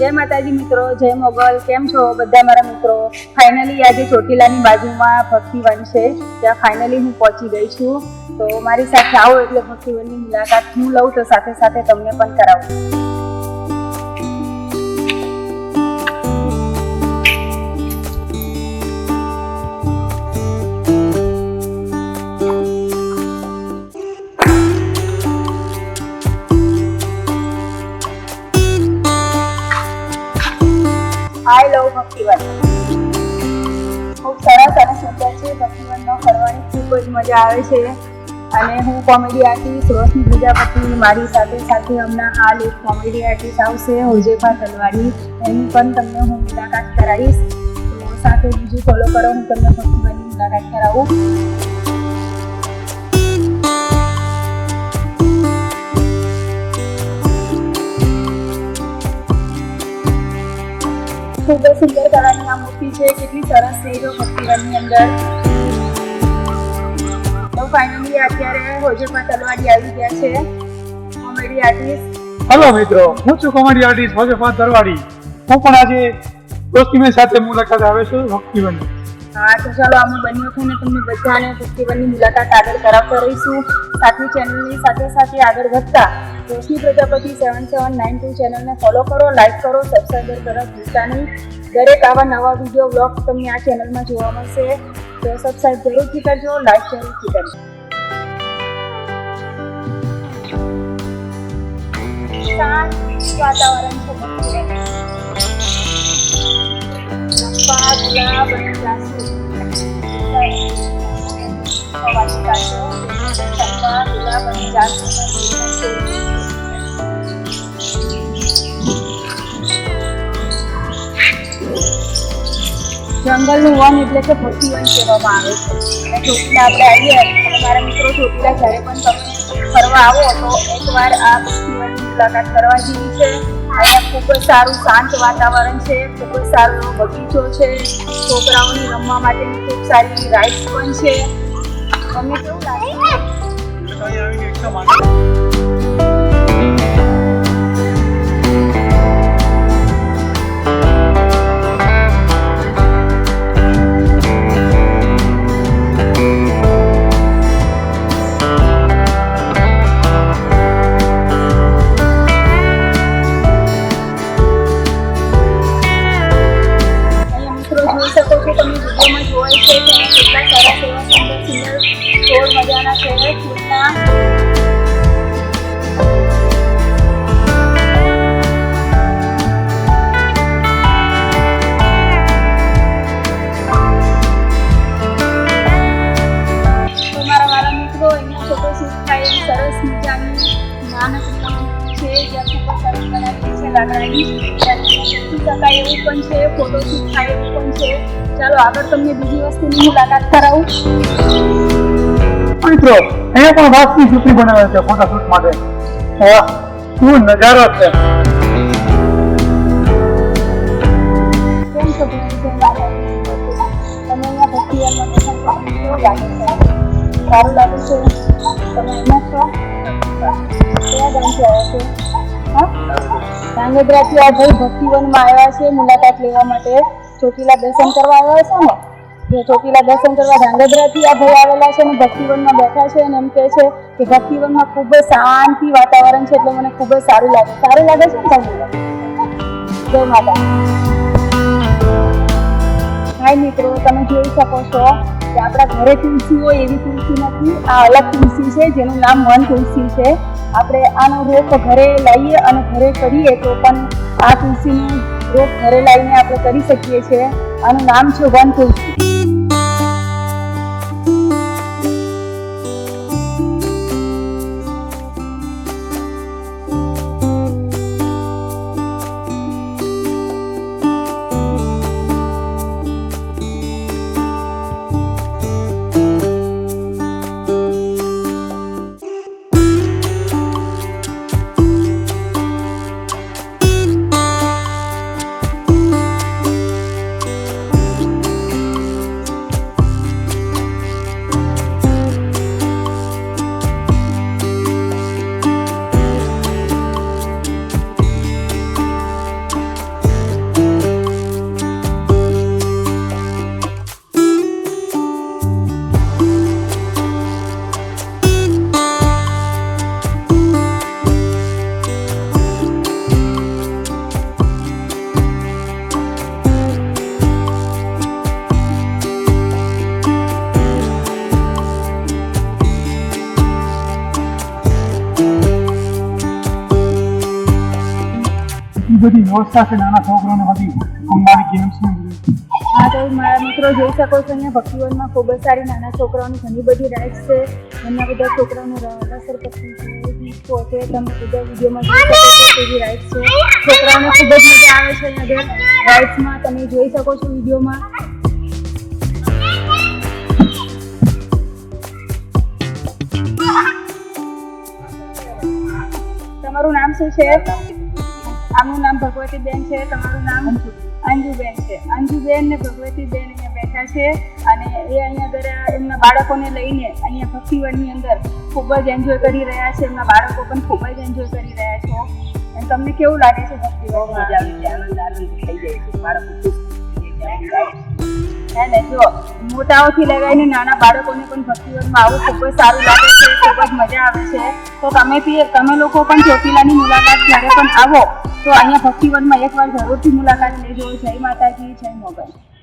જય માતાજી મિત્રો, જય મોગલ. કેમ છો બધા મારા મિત્રો? ફાઇનલી આજે ચોટીલાની બાજુમાં ભક્તિવન છે, ત્યાં ફાઇનલી હું પહોંચી ગઈ છું. તો મારી સાથે આવો એટલે ભક્તિવનની મુલાકાત હું લઉં, તો સાથે સાથે તમને પણ કરાવું. આઈ લવ ભક્તિવન. ખૂબ સરસ અને સુંદર છે. ભક્તિવનમાં ફરવાની ખૂબ જ મજા આવે છે. અને હું કોમેડી આર્ટિસ્ટ રોશની પ્રજાપતિ, મારી સાથે હમણાં હાલ એક કોમેડી આર્ટિસ્ટ આવશે હુજેફા તલવાડી, એની પણ તમને હું મુલાકાત કરાવીશ. તો સાથે બીજું ફોલો કરો, હું તમને ભક્તિવનની મુલાકાત કરાવું. ખૂબ જ સુંદર કળાની આ મૂર્તિ છે. કેટલી સરસ છે જો ભક્તિવનની અંદર. તો ફાઇનલી અત્યારે હુજેફા તલવાડી આવી ગયા છે, કોમેડી આર્ટિસ્ટ. હેલો મિત્રો, હું છું કોમેડી આર્ટિસ્ટ હુજેફા તલવાડી. હું પણ આજે દોસ્તીની સાથે મુલાકાત આવે છું ભક્તિવન. હા, તો ચાલો અમે બંને વખતે તમને બધાને ભક્તિવનની મુલાકાત આગળ કરાવતા રહીશું. સાથી ચેનલની સાથે આગળ વધતા રોશની પ્રજાપતિ 7792 ચેનલને ફોલો કરો, લાઈક કરો, સબસ્ક્રાઈબર કરવા ભૂલતા નહીં. દરેક આવા નવા વિડીયો બ્લોગ તમને આ ચેનલમાં જોવા મળશે, તો સબસ્ક્રાઈબ જરૂરથી કરજો, લાઈક જરૂરથી કરજો. શાંત વાતાવરણ છે ભક્તિવનનું. ચંપા, ગુલાબ અને જાસૂદ. ચંપા, ગુલાબ અને જાસૂદ. જંગલનું વન એટલે કે ભક્તિવન કહેવામાં આવે છે. અને ચોટીલા આપણે આવીએ અને મારા મિત્રો ચોટીલા જ્યારે પણ તમે ફરવા આવો તો એકવાર આ ભક્તિવનની મુલાકાત કરવા જેવી છે. અહીંયા ખૂબ જ સારું શાંત વાતાવરણ છે, ખૂબ જ સારો એવો બગીચો છે, છોકરાઓને રમવા માટેની ખૂબ સારી રાઇડ્સ પણ છે. તમને કેવું લાગે? શકો છો તમે વિડીયોમાં જોવાય છે કે કેટલા સરસ એવા સુંદર છોડ મજાના છે ફૂલના. તો મારા મિત્રો અહીંયા ફોટોશૂટ થાય એવી સરસ મજાની નાનકડી છે, જ્યાં ખૂબ જ સરસ બનાવેલી છે લાકડાની. શકાય એવું પણ છે, ફોટોશૂટ થાય એવું પણ છે. ચાલો આગળ તમને બીજી વસ્તુની મુલાકાત કરાવું. મિત્રો, અહીંયા પણ વાંસની સુતરી બનાવે છે ફોટોશૂટ માટે. શું નજારો છે! કેમ છો તમે? અહીંયા ભક્તિવનમાં બેઠા છો, કેવું લાગે છે? સારું લાગે છે? તમે અહીંયા છો? કયા ગામથી આવ્યા છો? ધાંગધ્રાથી આ ભાઈ ભક્તિવનમાં આવ્યા છે મુલાકાત લેવા માટે. ચોટીલા દર્શન કરવા આવ્યા છે ને, જે ચોટીલા દર્શન કરવા ધાંગધ્રાથી આ ભાઈ આવેલા છે અને ભક્તિવનમાં બેઠા છે અને એમ કહે છે કે ભક્તિવનમાં ખૂબ જ શાંતિ વાતાવરણ છે, એટલે મને ખૂબ જ સારું લાગે છે ને તમને? જય માતા. હાય મિત્રો, તમે જોઈ શકો છો કે આપણા ઘરે તુલસી હોય એવી તુલસી નથી, આ અલગ તુલસી છે જેનું નામ વન તુલસી છે. આપણે આનો રોપ ઘરે લાવીએ અને ઘરે કરીએ તો પણ આ તુલસીનો રોપ ઘરે લાવીને આપણે કરી શકીએ છીએ. આનું નામ છે વન તુલસી. બધી વ્યવસ્થા છે નાના છોકરાઓને બધી રમવાની ગેમ્સ ને બધું? હા, તો મારા મિત્રો જોઈ શકો છો અહીંયા ભક્તિવનમાં ખૂબ જ સારી નાના છોકરાઓની ઘણી બધી રાઇડ્સ છે. ઘણા બધા છોકરાઓને રસરપટ્ટી છે, ડિસ્કો છે, તમે બધા વિડીયોમાં જોઈ શકો છો તેવી રાઇડ્સ છે. છોકરાઓને ખૂબ જ મજા આવે છે અહીંયા રાઇડ્સમાં, તમે જોઈ શકો છો વિડીયોમાં. તમારું નામ શું છે? આમનું નામ ભગવતીબેન છે. તમારું નામ? અંજુબેન છે. અંજુબેન ને ભગવતીબેન અહીંયા બેઠા છે અને એ અહીંયા આગળ એમના બાળકોને લઈને અહીંયા ભક્તિવનની અંદર ખૂબ જ એન્જોય કરી રહ્યા છે. એમના બાળકો પણ ખૂબ જ એન્જોય કરી રહ્યા છે. અને તમને કેવું લાગે છે ભક્તિવનમાં? આનંદ થઈ જાય છે, બાળકો ખુશ થઈ જાય. હે ને, જો મોટાઓથી લગાવીને નાના બાળકોને પણ ભક્તિવનમાં આવું ખૂબ જ સારું લાગે છે, ખૂબ જ મજા આવે છે. તો તમે લોકો પણ ચોટીલાની મુલાકાત જ્યારે પણ આવો તો અહીંયા ભક્તિવનમાં એકવાર જરૂરથી મુલાકાત લેજો. જય માતાજી, જય મોગલ.